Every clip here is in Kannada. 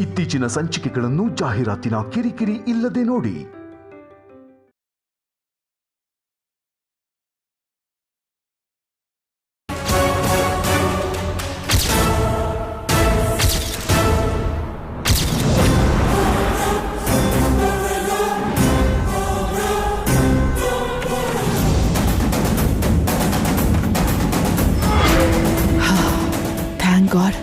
ಇತ್ತೀಚಿನ ಸಂಚಿಕೆಗಳನ್ನು ಜಾಹೀರಾತಿನ ಕಿರಿಕಿರಿ ಇಲ್ಲದೆ ನೋಡಿ. Thank god,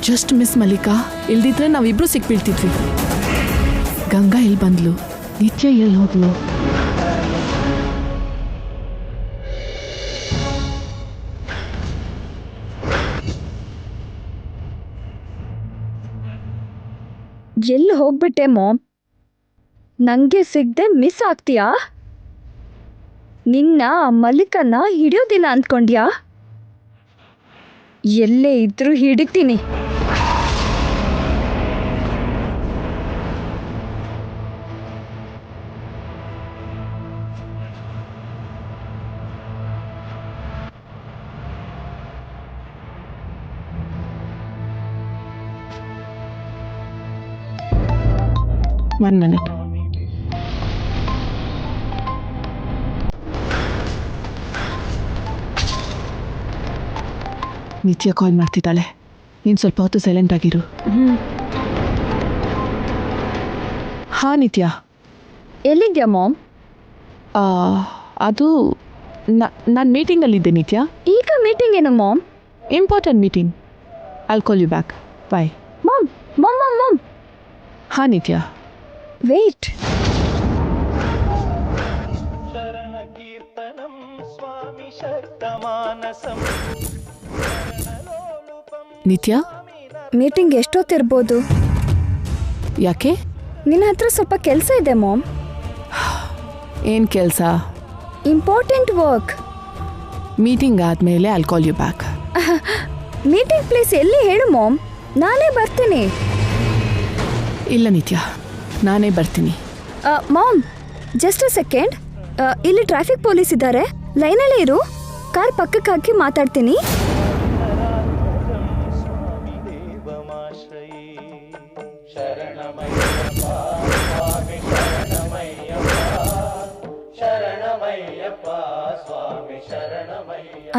just miss Mallika. ಇಲ್ದಿದ್ರೆ ನಾವಿಬ್ರು ಸಿಕ್ಬೀಳ್ತಿದ್ವಿ. ಗಂಗಾ ಎಲ್ಲಿ ಬಂದ್ಲು, ನಿತ್ಯ ಎಲ್ಲಿ ಹೋದ್ಲು? ಎಲ್ಲಿ ಹೋಗ್ಬಿಟ್ಟೆ ಮಾಮ್? ನಂಗೆ ಸಿಗದೆ ಮಿಸ್ ಆಗ್ತೀಯಾ? ನಿನ್ನ ಮಲ್ಲಿಕನ್ನ ಹಿಡಿಯೋದಿಲ್ಲ ಅಂದ್ಕೊಂಡ್ಯಾ? ಎಲ್ಲೇ ಇದ್ರೂ ಹಿಡಿತೀನಿ. One minute. ನಿತ್ಯ ಕಾಲ್ ಮಾಡ್ತಿದ್ದಾಳೆ. ನೀನು ಸ್ವಲ್ಪ ಹೊತ್ತು ಸೈಲೆಂಟ್ ಆಗಿರು. ಹಾ ನಿತ್ಯ, ಎಲ್ಲಿದ್ಯಾ ಮಾಮ್? ಅದು ನಾನು ಮೀಟಿಂಗಲ್ಲಿದ್ದೆ ನಿತ್ಯ. ಈಗ ಮೀಟಿಂಗ್ ಏನು ma'am? Important meeting. I'll call you back. Bye. Ma'am ma'am ma'am ma'am ಹಾ ನಿತ್ಯ. ವೇಟ್. ನಿತ್ಯ, ಮೀಟಿಂಗ್ ಎಷ್ಟೊತ್ತಿರ್ಬೋದು? ಯಾಕೆ? ನಿನ್ನ ಹತ್ರ ಸ್ವಲ್ಪ ಕೆಲಸ ಇದೆ ಮಾಮ್. ಏನು ಕೆಲಸ? Important work. ಮೀಟಿಂಗ್ ಆದಮೇಲೆ I'll call you back. Meeting place ಎಲ್ಲಿ ಹೇಳು ಮಾಮ್, ನಾನೇ ಬರ್ತೀನಿ. ಇಲ್ಲ ನಿತ್ಯ, ನಾನೇ ಬರ್ತೀನಿ. Ma'am, just a second. ಇಲ್ಲಿ ಟ್ರಾಫಿಕ್ ಪೊಲೀಸ್ ಇದ್ದಾರೆ, ಲೈನಲ್ಲೇ ಇರು. ಕಾರ್ ಪಕ್ಕಕ್ಕೆ ಹಾಕಿ ಮಾತಾಡ್ತೀನಿ.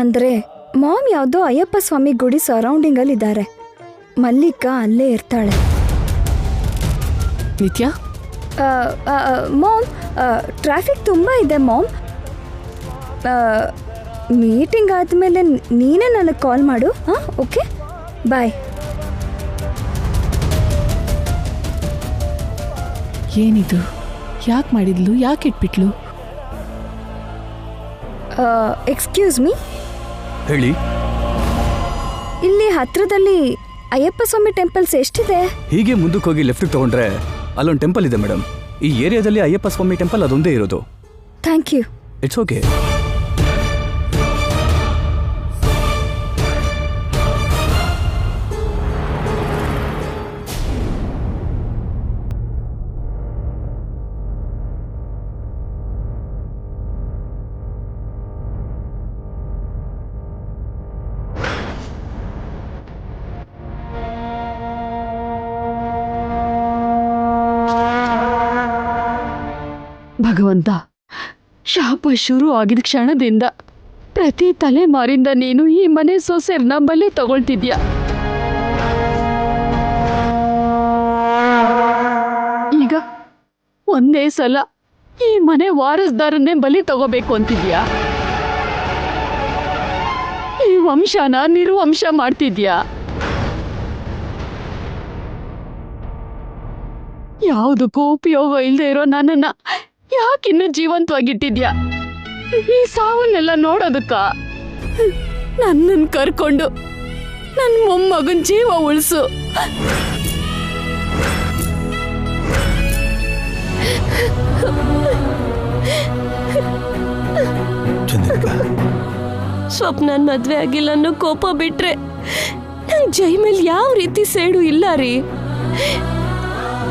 ಅಂದ್ರೆ ಮಾಮ್ ಯಾವುದೋ ಅಯ್ಯಪ್ಪ ಸ್ವಾಮಿ ಗುಡಿ ಸರೌಂಡಿಂಗ್ ಅಲ್ಲಿ ಇದ್ದಾರೆ. ಮಲ್ಲಿಕಾ ಅಲ್ಲೇ ಇರ್ತಾಳೆ. ನಿತ್ಯ, ಮಾಮ್, ಟ್ರಾಫಿಕ್ ತುಂಬ ಇದೆ ಮಾಮ್. ಮೀಟಿಂಗ್ ಆದಮೇಲೆ ನೀನೇ ನನಗೆ ಕಾಲ್ ಮಾಡು. ಹಾಂ, ಓಕೆ, ಬಾಯ್. ಏನಿದು? ಯಾಕೆ ಮಾಡಿದ್ಲು? ಯಾಕೆ ಇಟ್ಬಿಟ್ಲು? Excuse me. ಹೇಳಿ. ಇಲ್ಲಿ ಹತ್ರದಲ್ಲಿ ಅಯ್ಯಪ್ಪ ಸ್ವಾಮಿ ಟೆಂಪಲ್ಸ್ ಎಷ್ಟಿದೆ? ಹೀಗೆ ಮುಂದಕ್ಕೆ ಹೋಗಿ ಲೆಫ್ಟ್ ತಗೊಂಡ್ರೆ ಅಲ್ಲೊಂದು ಟೆಂಪಲ್ ಇದೆ ಮೇಡಮ್. ಈ ಏರಿಯಾದಲ್ಲಿ ಅಯ್ಯಪ್ಪ ಸ್ವಾಮಿ ಟೆಂಪಲ್ ಅದೊಂದೇ ಇರೋದು. Thank you. It's okay. ಭಗವಂತ, ಶಾಪ ಶುರು ಆಗಿದ ಕ್ಷಣದಿಂದ ಪ್ರತಿ ತಲೆಮಾರಿಂದ ನೀನು ಈ ಮನೆ ಸೊಸೆರ್ನ ಬಲೆ ತಗೊಳ್ತಿದ್ಯಾ. ಈಗ ಒಂದೇ ಸಲ ಈ ಮನೆ ವಾರಸ್ದಾರನ್ನೇ ಬಲಿ ತಗೋಬೇಕು ಅಂತಿದ್ಯಾ. ಈ ವಂಶನ ನಿರ್ವಂಶ ಮಾಡ್ತಿದ್ಯಾ. ಯಾವುದಕ್ಕೂ ಉಪಯೋಗ ಇಲ್ಲದೆ ಇರೋ ನನ್ನನ್ನ ಯಾಕಿನ್ನು ಜೀವಂತವಾಗಿಟ್ಟಿದ್ಯಾ? ಈ ಸಾವನ್ನೆಲ್ಲ ನೋಡೋದಕ್ಕ? ನನ್ನನ್ನು ಕರ್ಕೊಂಡು ನನ್ನ ಮೊಮ್ಮಗನ ಜೀವ ಉಳಿಸು. ಸ್ವಪ್ನನ್ ಮದ್ವೆ ಆಗಿಲ್ಲ ಅನ್ನೋ ಕೋಪ ಬಿಟ್ರೆ ನಂಗೆ ಜೈ ಮೇಲೆ ಯಾವ ರೀತಿ ಸೇಡು ಇಲ್ಲ ರೀ.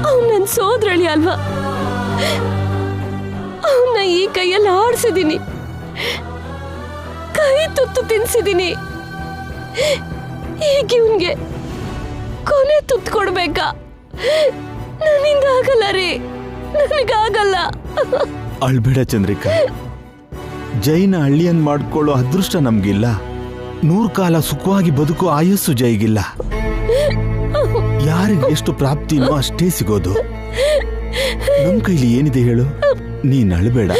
ಅವ್ನು ನನ್ನ ಸೋದರಳಿ ಅಲ್ವಾ? ಅವನ್ನ ಈ ಕೈಯಲ್ಲಿ ಆಡಿಸಿದೀನಿ, ಕೈ ತುತ್ತು ತಿನ್ಸಿದೀನಿ. ಈಗ ಇವನ್ಗೆ ಕೊನೆ ತುತ್ತು ಕೊಡ್ಬೇಕಾ? ನನ್ನಿಂದ ಆಗಲ್ಲ ರೀ, ನನಗಾಗಲ್ಲ. ಅಳ್ಬೇಡ ಚಂದ್ರಿಕಾ. ಜೈನ ಹಳ್ಳಿಯನ್ ಮಾಡ್ಕೊಳ್ಳೋ ಅದೃಷ್ಟ ನಮ್ಗಿಲ್ಲ. 100 ಕಾಲ ಸುಖವಾಗಿ ಬದುಕೋ ಆಯಸ್ಸು ಜೈಗಿಲ್ಲ. ಯಾರಿಗೆ ಎಷ್ಟು ಪ್ರಾಪ್ತಿನೋ ಅಷ್ಟೇ ಸಿಗೋದು. ನಮ್ ಕೈಲಿ ಏನಿದೆ ಹೇಳು? ನೀನ್ ಅಳ್ಬೇಡ.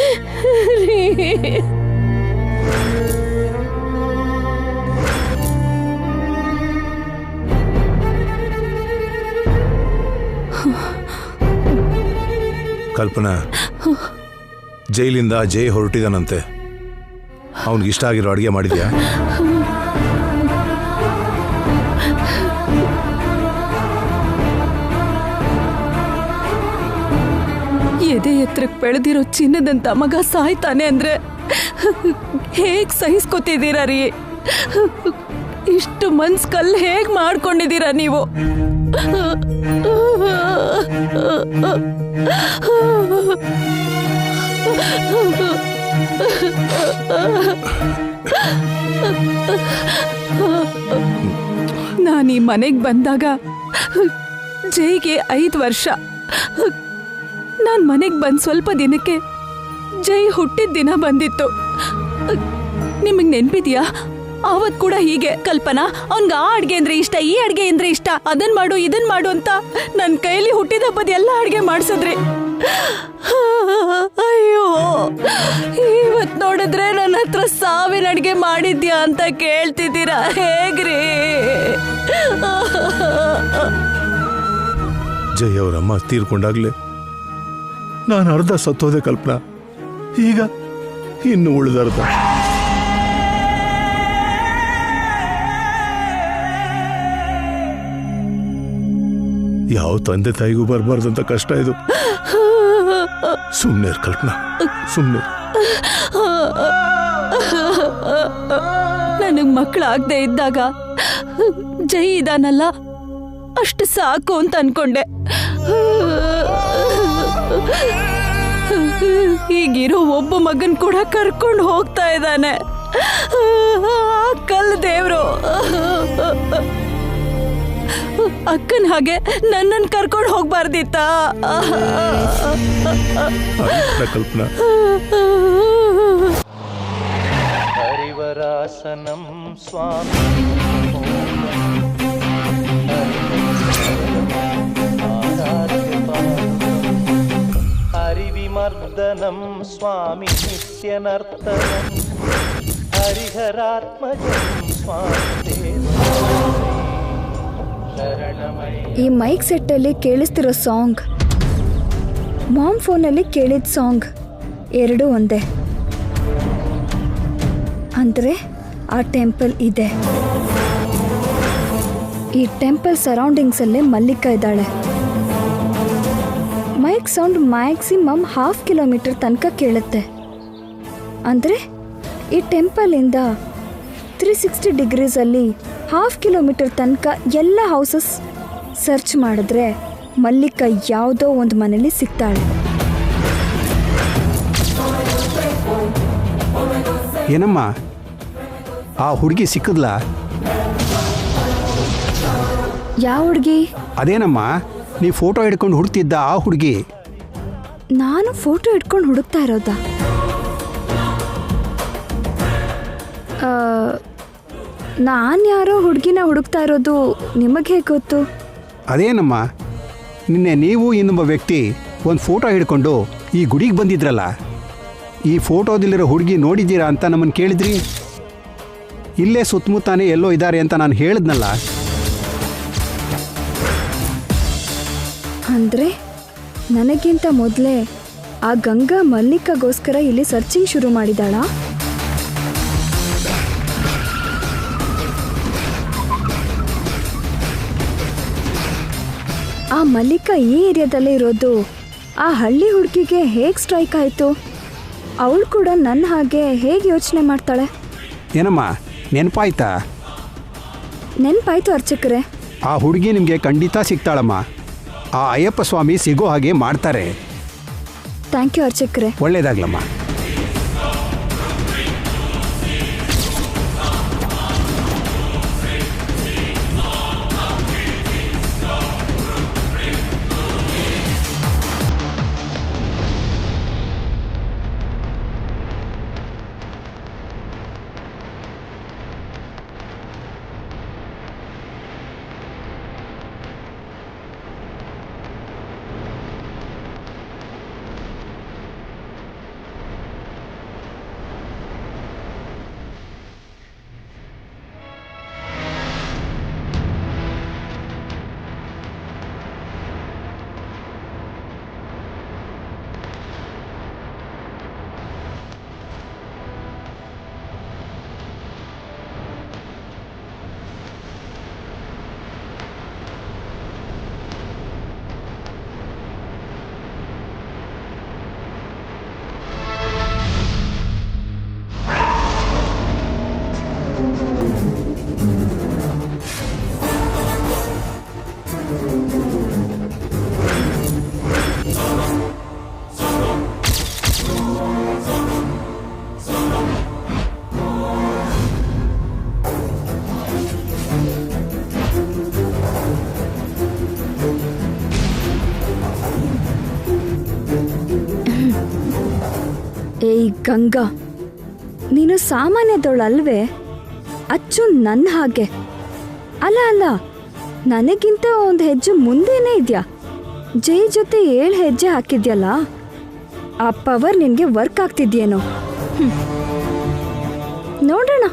ಕಲ್ಪನಾ, ಜೈಲಿಂದ ಜೈ ಹೊರಟಿದಾನಂತೆ. ಅವನಿಗಿಷ್ಟ ಆಗಿರೋ ಅಡುಗೆ ಮಾಡಿದ್ಯಾ? ಎದೆ ಎತ್ತರಕ್ಕೆ ಬೆಳೆದಿರೋ ಚಿನ್ನದಂತ ಮಗ ಸಾಯ್ತಾನೆ ಅಂದ್ರೆ ಹೇಗ್ ಸಹಿಸ್ಕೊತಿದ್ದೀರಾ ರೀ? ಇಷ್ಟು ಮನ್ಸ್ ಕಲ್ಲು ಹೇಗ್ ಮಾಡ್ಕೊಂಡಿದ್ದೀರಾ ನೀವು? ನಾನು ಈ ಮನೆಗೆ ಬಂದಾಗ ಜೈಗೆ 5 ವರ್ಷ. ನಾನು ಮನೆಗೆ ಬಂದು ಸ್ವಲ್ಪ ದಿನಕ್ಕೆ ಜೈ ಹುಟ್ಟಿದ ದಿನ ಬಂದಿತ್ತು. ನಿಮಗೆ ನೆನ್ಪಿದ್ಯಾ? ಅವತ್ ಕೂಡ ಹೀಗೆ, ಕಲ್ಪನಾ ಅವ್ನ್ಗೆ ಆ ಅಡ್ಗೆ ಅಂದ್ರೆ ಇಷ್ಟ, ಈ ಅಡ್ಗೆ ಅಂದ್ರೆ ಇಷ್ಟ, ಅದನ್ ಮಾಡು ಇದನ್ ಮಾಡು ಅಂತ ನನ್ನ ಕೈಲಿ ಹುಟ್ಟಿದ ಹಬ್ಬದ ಎಲ್ಲ ಅಡ್ಗೆ ಮಾಡಿಸಿದ್ರಿ. ಅಯ್ಯೋ, ಇವತ್ ನೋಡಿದ್ರೆ ನನ್ನ ಹತ್ರ ಸಾವಿನ ಅಡ್ಗೆ ಮಾಡಿದ್ಯಾ ಅಂತ ಕೇಳ್ತಿದ್ದೀರಾ? ಹೇಗ್ರಿ? ಜೈ ಅವರಮ್ಮ ತೀರ್ಕೊಂಡಾಗ್ಲೇ ನಾನು ಅರ್ಧ ಸತ್ತೋದೆ ಕಲ್ಪನಾ. ಈಗ ಇನ್ನು ಉಳಿದರ್ಧ. ಯಾವ ತಂದೆ ತಾಯಿಗೂ ಬರಬಾರ್ದಂತ ಕಷ್ಟ ಇದು. ಸುಮ್ಮನೆ ಕಲ್ಪನಾ, ಸುಮ್ಮನೆ. ನನಗ್ ಮಕ್ಕಳಾಗದೆ ಇದ್ದಾಗ ಜೈ ಇದಾನಲ್ಲ ಅಷ್ಟು ಸಾಕು ಅಂತ ಅನ್ಕೊಂಡೆ. ಈಗಿರೋ ಒಬ್ಬ ಮಗನ್ ಕೂಡ ಕರ್ಕೊಂಡು ಹೋಗ್ತಾ ಇದ್ದಾನೆ. ಕಲ್ ದೇವ್ರು ಅಕ್ಕನ ಹಾಗೆ ನನ್ನನ್ನು ಕರ್ಕೊಂಡು ಹೋಗ್ಬಾರ್ದಿತ್ತ? ಕಲ್ಪನಾ, ಹರಿವರಾಸನಂ ಸ್ವಾಮಿ ಹರಿವಿಮರ್ದನಂ ಸ್ವಾಮಿ ನಿತ್ಯನರ್ತನಂ ಹರಿಹರಾತ್ಮಜಂ ಸ್ವಾಮಿ. ಈ ಮೈಕ್ ಸೆಟ್ಟಲ್ಲಿ ಕೇಳಿಸ್ತಿರೋ ಸಾಂಗ್, ಮಾಮ್ ಫೋನಲ್ಲಿ ಕೇಳಿದ ಸಾಂಗ್ ಎರಡೂ ಒಂದೇ. ಅಂದರೆ ಆ ಟೆಂಪಲ್ ಇದೆ. ಈ ಟೆಂಪಲ್ ಸರೌಂಡಿಂಗ್ಸಲ್ಲೇ ಮಲ್ಲಿಕಾ ಇದ್ದಾಳೆ. ಮೈಕ್ ಸೌಂಡ್ ಮ್ಯಾಕ್ಸಿಮಮ್ 1/2 ಕಿಲೋಮೀಟರ್ ತನಕ ಕೇಳುತ್ತೆ. ಅಂದರೆ ಈ ಟೆಂಪಲಿಂದ 360 ಡಿಗ್ರೀಸಲ್ಲಿ 1/2 ಕಿಲೋಮೀಟರ್ ತನಕ ಎಲ್ಲ ಹೌಸಸ್ ಸರ್ಚ್ ಮಾಡಿದ್ರೆ ಮಲ್ಲಿಕಾ ಯಾವುದೋ ಒಂದು ಮನೇಲಿ ಸಿಗ್ತಾಳೆ. ಏನಮ್ಮ ಆ ಹುಡುಗಿ ಸಿಕ್ಕದ್ಲ? ಯಾವ ಹುಡುಗಿ? ಅದೇನಮ್ಮ ನೀ ಫೋಟೋ ಹಿಡ್ಕೊಂಡು ಹುಡುಕ್ತಿದ್ದ ಆ ಹುಡುಗಿ. ನಾನು ಫೋಟೋ ಹಿಡ್ಕೊಂಡು ಹುಡುಕ್ತಾ ಇರೋದಾ? ನಾನು ಯಾರೋ ಹುಡುಗಿನ ಹುಡುಕ್ತಾ ಇರೋದು ನಿಮಗೆ ಹೇಗೆ ಗೊತ್ತು? ಅದೇನಮ್ಮ ನಿನ್ನೆ ನೀವು ಇನ್ನೊಬ್ಬ ವ್ಯಕ್ತಿ ಒಂದು ಫೋಟೋ ಹಿಡ್ಕೊಂಡು ಈ ಗುಡಿಗೆ ಬಂದಿದ್ರಲ್ಲ, ಈ ಫೋಟೋದಲ್ಲಿರೋ ಹುಡುಗಿ ನೋಡಿದ್ದೀರಾ ಅಂತ ನಮ್ಮನ್ನು ಕೇಳಿದ್ರಿ. ಇಲ್ಲೇ ಸುತ್ತಮುತ್ತಾನೆ ಎಲ್ಲೋ ಇದ್ದಾರೆ ಅಂತ ನಾನು ಹೇಳಿದ್ನಲ್ಲ. ಅಂದರೆ ನನಗಿಂತ ಮೊದಲೇ ಆ ಗಂಗಾ ಮಲ್ಲಿಕಾಗೋಸ್ಕರ ಇಲ್ಲಿ ಸರ್ಚಿಂಗ್ ಶುರು ಮಾಡಿದಾಳಾ? ಆ ಮಲ್ಲಿಕಾ ಈ ಏರಿಯಾದಲ್ಲೇ ಇರೋದು. ಆ ಹಳ್ಳಿ ಹುಡುಗಿಗೆ ಹೇಗೆ ಸ್ಟ್ರೈಕ್ ಆಯಿತು? ಅವಳು ಕೂಡ ನನ್ನ ಹಾಗೆ ಹೇಗೆ ಯೋಚನೆ ಮಾಡ್ತಾಳೆ? ಏನಮ್ಮ ನೆನಪಾಯ್ತಾ? ನೆನಪಾಯ್ತು ಅರ್ಚಕರೇ. ಆ ಹುಡುಗಿ ನಿಮಗೆ ಖಂಡಿತ ಸಿಗ್ತಾಳಮ್ಮ. ಆ ಅಯ್ಯಪ್ಪ ಸ್ವಾಮಿ ಸಿಗೋ ಹಾಗೆ ಮಾಡ್ತಾರೆ. ಥ್ಯಾಂಕ್ ಯು ಅರ್ಚಕರೇ. ಒಳ್ಳೇದಾಗ್ಲಮ್ಮ. ಗಂಗಾ, ನೀನು ಸಾಮಾನ್ಯದವಳಲ್ವೇ? ಅಚ್ಚು ನನ್ನ ಹಾಗೆ. ಅಲ್ಲ, ನನಗಿಂತ ಒಂದು ಹೆಜ್ಜೆ ಮುಂದೆನೇ ಇದೆಯಾ. ಜೈ ಜೊತೆ 7 ಹೆಜ್ಜೆ ಹಾಕಿದ್ಯಲ್ಲ, ಆ ಪವರ್ ನಿನಗೆ ವರ್ಕ್ ಆಗ್ತಿದ್ಯೇನೋ. ನೋಡೋಣ,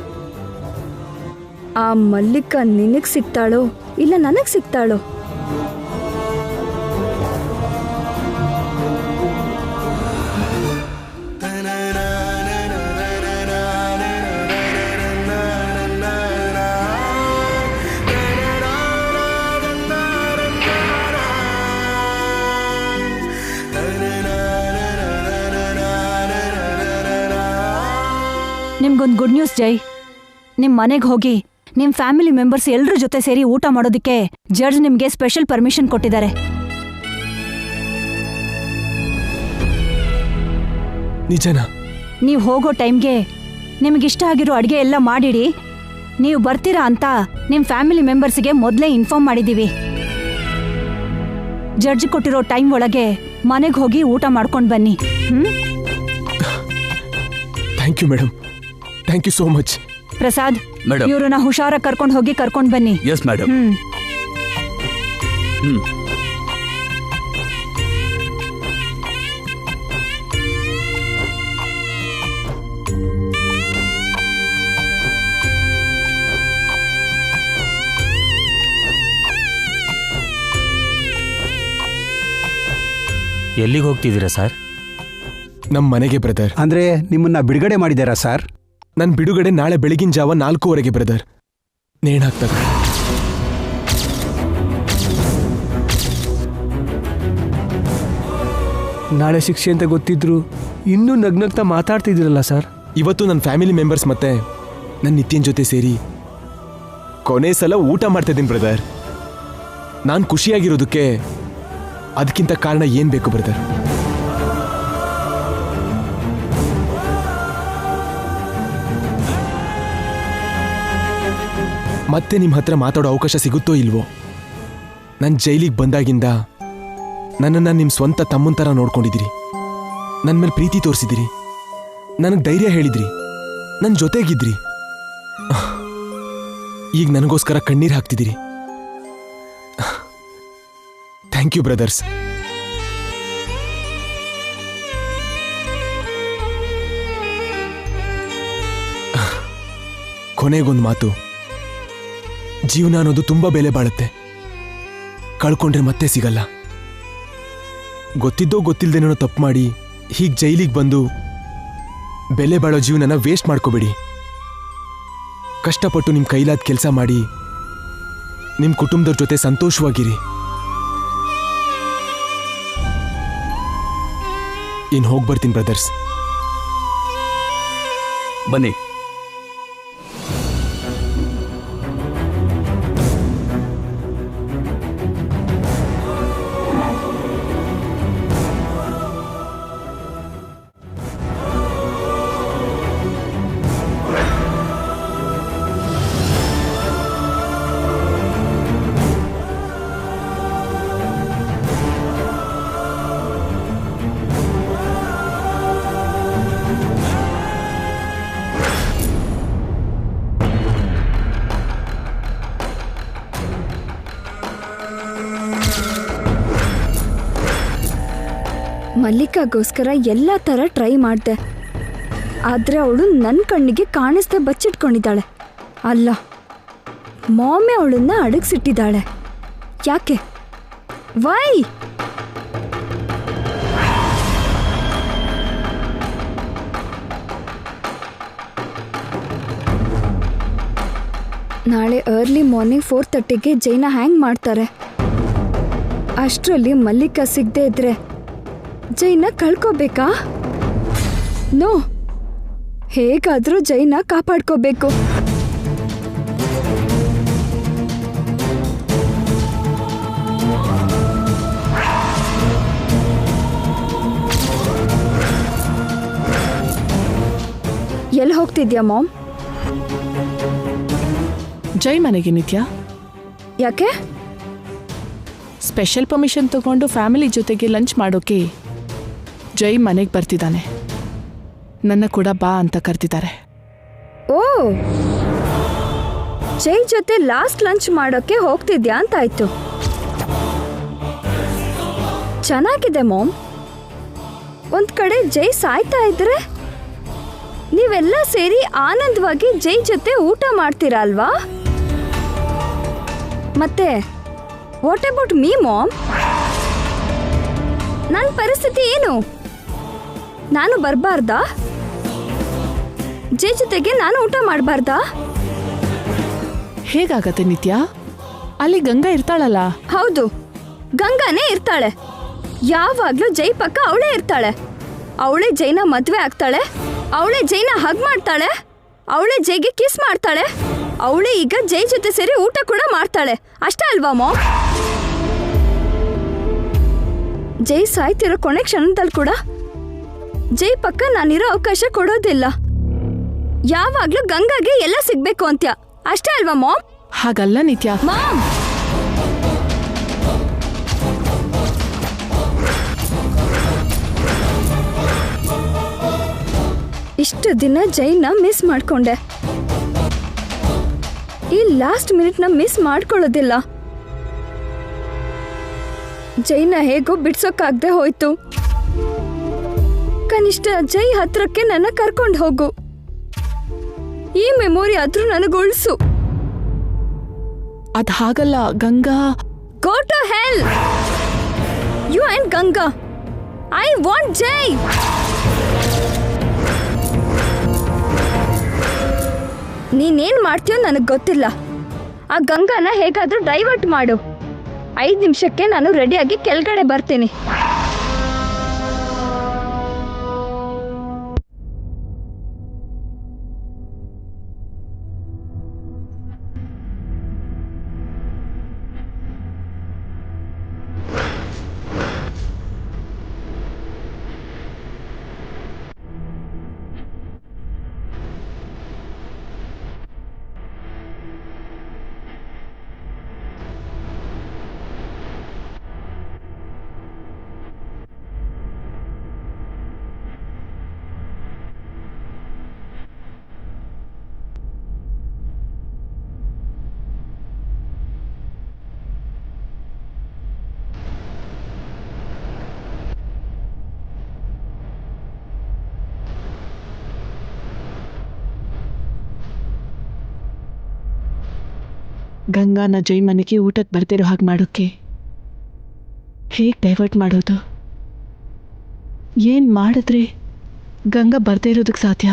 ಆ ಮಲ್ಲಿಕಾ ನಿನಗೆ ಸಿಗ್ತಾಳೋ ಇಲ್ಲ ನನಗೆ ಸಿಗ್ತಾಳೋ. ನಿಮ್ಗೊಂದು ಗುಡ್ ನ್ಯೂಸ್ ಜೈ. ನಿಮ್ಮ ಮನೆಗೆ ಹೋಗಿ ನಿಮ್ಮ ಫ್ಯಾಮಿಲಿ ಮೆಂಬರ್ಸ್ ಎಲ್ಲರ ಜೊತೆ ಸೇರಿ ಊಟ ಮಾಡೋದಕ್ಕೆ ಜಡ್ಜ್ ನಿಮಗೆ ಸ್ಪೆಷಲ್ ಪರ್ಮಿಷನ್ ಕೊಟ್ಟಿದ್ದಾರೆ. ನಿಜನಾ? ನೀವು ಹೋಗೋ ಟೈಮ್ಗೆ ನಿಮಗಿಷ್ಟ ಆಗಿರೋ ಅಡುಗೆ ಎಲ್ಲ ಮಾಡಿಡಿ. ನೀವು ಬರ್ತೀರಾ ಅಂತ ನಿಮ್ಮ ಫ್ಯಾಮಿಲಿ ಮೆಂಬರ್ಸ್ಗೆ ಮೊದಲೇ ಇನ್ಫಾರ್ಮ್ ಮಾಡಿದ್ದೀವಿ. ಜಡ್ಜ್ ಕೊಟ್ಟಿರೋ ಟೈಮ್ ಒಳಗೆ ಮನೆಗೆ ಹೋಗಿ ಊಟ ಮಾಡ್ಕೊಂಡು ಬನ್ನಿ. Thank you madam, thank you so much. Prasad, ಇವ್ರನ್ನ ಹುಷಾರಾಗಿ ಕರ್ಕೊಂಡು ಬನ್ನಿ. Yes madam. ಎಲ್ಲಿಗೆ ಹೋಗ್ತಿದ್ದೀರಾ ಸರ್? ನಮ್ಮ ಮನೆಗೆ ಬ್ರದರ್. ಅಂದ್ರೆ ನಿಮ್ಮನ್ನ ಬಿಡುಗಡೆ ಮಾಡಿದಾರಾ ಸರ್? ನನ್ನ ಬಿಡುಗಡೆ ನಾಳೆ ಬೆಳಗಿನ ಜಾವ 4:15 ಬ್ರದರ್. ನೇಣಾಗ್ತದೆ. ನಾಳೆ ಶಿಕ್ಷೆ ಅಂತ ಗೊತ್ತಿದ್ರು ಇನ್ನೂ ನಗ್ನಗ್ತಾ ಮಾತಾಡ್ತಿದ್ದೀರಲ್ಲ ಸರ್. ಇವತ್ತು ನನ್ನ ಫ್ಯಾಮಿಲಿ ಮೆಂಬರ್ಸ್ ಮತ್ತೆ ನನ್ನ ನಿತ್ಯನ್ ಜೊತೆ ಸೇರಿ ಕೊನೆ ಸಲ ಊಟ ಮಾಡ್ತಿದ್ದೀನಿ ಬ್ರದರ್. ನಾನು ಖುಷಿಯಾಗಿರೋದಕ್ಕೆ ಅದಕ್ಕಿಂತ ಕಾರಣ ಏನ್ ಬೇಕು ಬ್ರದರ್? ಮತ್ತೆ ನಿಮ್ಮ ಹತ್ರ ಮಾತಾಡೋ ಅವಕಾಶ ಸಿಗುತ್ತೋ ಇಲ್ವೋ? ನಾನು ಜೈಲಿಗೆ ಬಂದಾಗಿಂದ ನನ್ನನ್ನು ನಿಮ್ಮ ಸ್ವಂತ ತಮ್ಮನ ಥರ ನೋಡ್ಕೊಂಡಿದ್ದೀರಿ. ನನ್ನ ಮೇಲೆ ಪ್ರೀತಿ ತೋರಿಸಿದಿರಿ, ನನಗೆ ಧೈರ್ಯ ಹೇಳಿದ್ರಿ, ನನ್ನ ಜೊತೆಗಿದ್ರಿ. ಈಗ ನನಗೋಸ್ಕರ ಕಣ್ಣೀರು ಹಾಕ್ತಿದ್ದೀರಿ. Thank you brothers. ಕೊನೆಗೊಂದು ಮಾತು, ಜೀವನ ಅನ್ನೋದು ತುಂಬಾ ಬೆಲೆ ಬಾಳುತ್ತೆ. ಕಳ್ಕೊಂಡ್ರೆ ಮತ್ತೆ ಸಿಗಲ್ಲ. ಗೊತ್ತಿದ್ದೋ ಗೊತ್ತಿಲ್ದೇನೋ ತಪ್ಪು ಮಾಡಿ ಹೀಗೆ ಜೈಲಿಗೆ ಬಂದು ಬೆಲೆ ಬಾಳೋ ಜೀವನನ ವೇಸ್ಟ್ ಮಾಡ್ಕೋಬೇಡಿ. ಕಷ್ಟಪಟ್ಟು ನಿಮ್ಮ ಕೈಲಾದ ಕೆಲಸ ಮಾಡಿ ನಿಮ್ಮ ಕುಟುಂಬದವ್ರ ಜೊತೆ ಸಂತೋಷವಾಗಿರಿ. ಇನ್ನು ಹೋಗಿ ಬರ್ತೀನಿ ಬ್ರದರ್ಸ್. ಬನ್ನಿ. ಮಲ್ಲಿಕಾಗೋಸ್ಕರ ಎಲ್ಲ ಥರ ಟ್ರೈ ಮಾಡಿದೆ, ಆದರೆ ಅವಳು ನನ್ನ ಕಣ್ಣಿಗೆ ಕಾಣಿಸ್ದೆ ಬಚ್ಚಿಟ್ಕೊಂಡಿದ್ದಾಳೆ. ಅಲ್ಲ, ಮಾಮೆ ಅವಳನ್ನ ಅಡಗಿಸಿಟ್ಟಿದ್ದಾಳೆ. ಯಾಕೆ? ವೈ? ನಾಳೆ ಅರ್ಲಿ ಮಾರ್ನಿಂಗ್ 4:30ಗೆ ಜೈನ ಹ್ಯಾಂಗ್ ಮಾಡ್ತಾರೆ. ಅಷ್ಟರಲ್ಲಿ ಮಲ್ಲಿಕಾ ಸಿಗದೆ ಇದ್ರೆ ಜೈನ ಕಳ್ಕೋಬೇಕಾ? ನೋ, ಹೇಗಾದ್ರೂ ಜೈನ ಕಾಪಾಡ್ಕೋಬೇಕು. ಎಲ್ಲಿ ಹೋಗ್ತಿದ್ಯಾ ಮಾಮ್? ಜೈ ಮನೆಗೆ ನಿತ್ಯ. ಯಾಕೆ? ಸ್ಪೆಷಲ್ ಪರ್ಮಿಷನ್ ತಗೊಂಡು ಫ್ಯಾಮಿಲಿ ಜೊತೆಗೆ ಲಂಚ್ ಮಾಡೋಕೆ ಜೈ ಮನೆಗೆ ಬರ್ತಿದ್ದಾನೆ. ನನ್ನ ಕೂಡ ಬಾ ಅಂತ ಕರ್ತಿದ್ದಾರೆ. ಓ, ಜೈ ಜೊತೆ ಲಾಸ್ಟ್ ಲಂಚ್ ಮಾಡೋಕೆ ಹೋಗ್ತಿದ್ಯಾ ಅಂತಾಯ್ತು. ಚೆನ್ನಾಗಿದೆ ಮಾಮ್. ಒಂದ್ ಕಡೆ ಜೈ ಸಾಯ್ತಾ ಇದ್ರೆ ನೀವೆಲ್ಲ ಸೇರಿ ಆನಂದವಾಗಿ ಜೈ ಜೊತೆ ಊಟ ಮಾಡ್ತೀರಾ ಅಲ್ವಾ? ಮತ್ತೆ ವಾಟ್ ಅಬೌಟ್ ಮೀ ಮಾಮ್? ನನ್ನ ಪರಿಸ್ಥಿತಿ ಏನು? ನಾನು ಬರಬಾರ್ದಾ? ಜೈ ಜೊತೆಗೆ ನಾನು ಊಟ ಮಾಡಬಾರ್ದಾ? ಹೇಗಾಗತ್ತೆ ನಿತ್ಯ? ಅಲ್ಲಿ ಗಂಗಾ ಇರ್ತಾಳಲ್ಲ. ಹೌದು, ಗಂಗಾನೇ ಇರ್ತಾಳೆ. ಯಾವಾಗ್ಲೂ ಜೈ ಪಕ್ಕ ಅವಳೇ ಇರ್ತಾಳೆ. ಅವಳೇ ಜೈನ ಮದ್ವೆ ಆಗ್ತಾಳೆ, ಅವಳೇ ಜೈನ ಹಗ್ ಮಾಡ್ತಾಳೆ, ಅವಳೇ ಜೈಗೆ ಕಿಸ್ ಮಾಡ್ತಾಳೆ, ಅವಳೇ ಈಗ ಜೈ ಜೊತೆ ಸೇರಿ ಊಟ ಕೂಡ ಮಾಡ್ತಾಳೆ. ಅಷ್ಟೇ ಅಲ್ವಾ ಮಾಮ್? ಜೈ ಸಾಯ್ತಿರೋ ಕೊನೆ ಕ್ಷಣದಲ್ಲಿ ಕೂಡ ಜೈ ಪಕ್ಕ ನಾನಿರೋ ಅವಕಾಶ ಕೊಡೋದಿಲ್ಲ. ಯಾವಾಗ್ಲೂ ಗಂಗಾಗೆ ಎಲ್ಲ ಸಿಗ್ಬೇಕು ಅಂತ್ಯ. ಅಷ್ಟೇ ಅಲ್ವಾ ಮಾಮ್? ಹಾಗಲ್ಲ ನಿತ್ಯ. ಮಾಮ್, ಇಷ್ಟು ದಿನ ಜೈನ ಮಿಸ್ ಮಾಡ್ಕೊಂಡೆ. ಈ ಲಾಸ್ಟ್ ಮಿನಿಟ್ನ ಮಿಸ್ ಮಾಡ್ಕೊಳ್ಳೋದಿಲ್ಲ. ಜೈನ ಹೇಗೋ ಬಿಡ್ಸೋಕ್ಕಾಗದೆ ಹೋಯ್ತು. ಕನಿಷ್ಠ ಜೈ ಹತ್ರಕ್ಕೆ ನನ್ನ ಕರ್ಕೊಂಡು ಹೋಗು. ಈ ಮೆಮೊರಿ ಆದ್ರೂ ನನಗೆ ಉಳಿಸು. ಅದ್ ಹಾಗಲ್ಲ Ganga. Go to hell you and Ganga. I want Jai. ನೀನೇನ್ ಮಾಡ್ತೀಯೋ ನನಗೆ ಗೊತ್ತಿಲ್ಲ. ಆ ಗಂಗಾನ ಹೇಗಾದ್ರೂ ಡೈವರ್ಟ್ ಮಾಡು. 5 ನಿಮಿಷಕ್ಕೆ ನಾನು ರೆಡಿಯಾಗಿ ಕೆಳಗಡೆ ಬರ್ತೀನಿ. ಗಂಗಾನ ಜೈ ಮನೆಗೆ ಊಟಕ್ಕೆ ಬರ್ತಿರೋ ಹಾಗೆ ಮಾಡೋಕ್ಕೆ ಹೇಗೆ ಡೈವರ್ಟ್ ಮಾಡೋದು? ಏನು ಮಾಡಿದ್ರೆ ಗಂಗಾ ಬರ್ದೇ ಇರೋದಕ್ಕೆ ಸಾಧ್ಯ?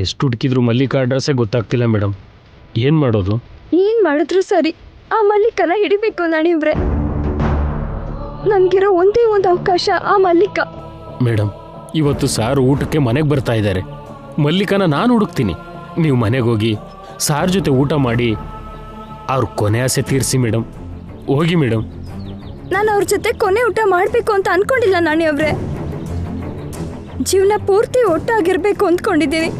ಎಷ್ಟು ಹುಡುಕಿದ್ರು ಮಲ್ಲಿಕಾ ಅಡ್ರೆಸ್ಸೇ ಗೊತ್ತಾಗ್ತಿಲ್ಲ ಮೇಡಮ್. ಏನು ಮಾಡೋದು? ಏನ್ ಮಾಡಿದ್ರು ಸರಿ, ಆ ಮಲ್ಲಿಕನ ಹಿಡಿಬೇಕು ನಾನಿವ್ರೆ. ನನ್ಗಿರೋ ಒಂದೇ ಒಂದು ಅವಕಾಶ ಆ ಮಲ್ಲಿಕಾ. ಮೇಡಮ್, ಇವತ್ತು ಸಾರ್ ಊಟಕ್ಕೆ ಮನೆಗೆ ಬರ್ತಾ ಇದ್ದಾರೆ. ಮಲ್ಲಿಕಾನ ನಾನು ಹುಡುಕ್ತೀನಿ. ನೀವು ಮನೆಗೆ ಹೋಗಿ ಸಾರ್ ಜೊತೆ ಊಟ ಮಾಡಿ ಅವ್ರ ಕೊನೆ ಆಸೆ ತೀರಿಸಿ ಮೇಡಮ್. ಹೋಗಿ ಮೇಡಮ್. ನಾನು ಅವ್ರ ಜೊತೆ ಕೊನೆ ಊಟ ಮಾಡಬೇಕು ಅಂತ ಅನ್ಕೊಂಡಿಲ್ಲ ನಾಣಿಯವ್ರೆ. ಜೀವನ ಪೂರ್ತಿ ಒಟ್ಟಾಗಿರ್ಬೇಕು ಅಂದ್ಕೊಂಡಿದ್ದೀನಿ.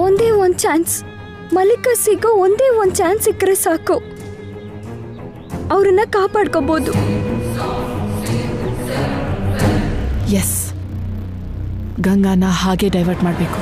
ಒಂದೇ ಒಂದು ಚಾನ್ಸ್, ಮಲ್ಲಿಕಾ ಸಿಗೋ ಒಂದೇ ಒಂದು ಚಾನ್ಸ್ ಸಿಕ್ಕರೆ ಸಾಕು, ಅವ್ರನ್ನ ಕಾಪಾಡ್ಕೋಬಹುದು. ಎಸ್, ಗಂಗಾನ ಹಾಗೆ ಡೈವರ್ಟ್ ಮಾಡಬೇಕು.